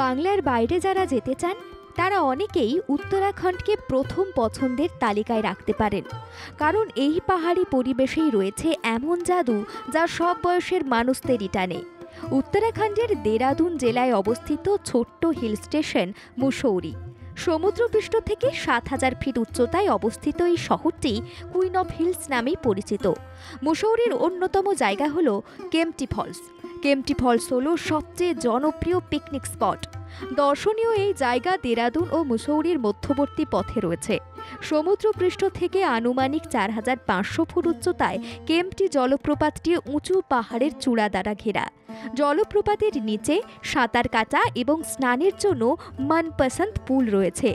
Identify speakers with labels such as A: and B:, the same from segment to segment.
A: বাংলার বাইরে যারা যেতে চান তারা অনেকেই উত্তরাখণ্ডকে প্রথম পছন্দের তালিকায় রাখতে পারেন, কারণ এই পাহাড়ি পরিবেশেই রয়েছে এমন জাদু যা সব বয়সের মানুষদেরই টানে। উত্তরাখণ্ডের দেরাদুন জেলায় অবস্থিত ছোট্ট হিল স্টেশন মুসৌরি। সমুদ্রপৃষ্ঠ থেকে ৭,০০০ ফিট উচ্চতায় অবস্থিত এই শহরটি কুইন অফ হিলস নামেই পরিচিত। মুসৌরির অন্যতম জায়গা হল কেম্পটি ফলস। কেম্পটি ফলস হল সবচেয়ে জনপ্রিয় পিকনিক স্পট। দর্শনীয় এই জায়গা দেরাদুন ও মুসৌরির মধ্যবর্তী পথে রয়েছে। সমুদ্রপৃষ্ঠ থেকে আনুমানিক ৪,৫০০ ফুট উচ্চতায় কেম্পটি জলপ্রপাতটি উঁচু পাহাড়ের চূড়া দ্বারা ঘেরা। জলপ্রপাতের নিচে সাঁতার কাটা এবং স্নানের জন্য মনপসন্দ পুল রয়েছে।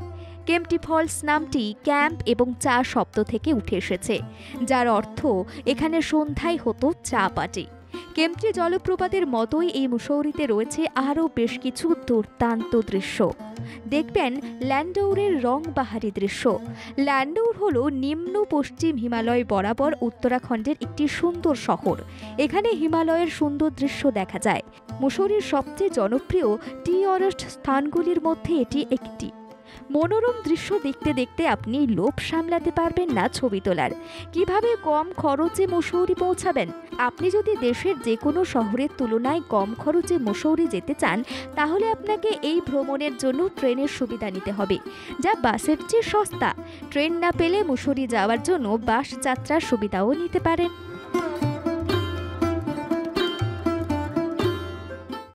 A: কেম্পটি ফলস নামটি ক্যাম্প এবং চা শব্দ থেকে উঠে এসেছে, যার অর্থ এখানে সন্ধ্যায় হতো চা পার্টি। কেম্পটি জলপ্রপাতের মতোই এই মুসৌরিতে রয়েছে আরও বেশ কিছু দুর্দান্ত দৃশ্য। দেখবেন ল্যান্ডৌরের রংবাহারি দৃশ্য। ল্যান্ডৌর হল নিম্ন পশ্চিম হিমালয় বরাবর উত্তরাখণ্ডের একটি সুন্দর শহর। এখানে হিমালয়ের সুন্দর দৃশ্য দেখা যায়। মুসৌরির সবচেয়ে জনপ্রিয় টি টুরিস্ট স্থানগুলির মধ্যে এটি একটি। মনোরম দৃশ্য দেখতে দেখতে আপনি লোভ সামলাতে পারবেন না ছবি তোলার। কিভাবে কম খরচে মুসৌরি পৌঁছাবেন? আপনি যদি দেশের যে কোনো শহরের তুলনায় কম খরচে মুসৌরি যেতে চান, তাহলে আপনাকে এই ভ্রমণের জন্য ট্রেনের সুবিধা নিতে হবে, যা বাসের চেয়ে সস্তা। ট্রেন না পেলে মুসৌরি যাওয়ার জন্য বাস যাত্রার সুবিধাও নিতে পারেন।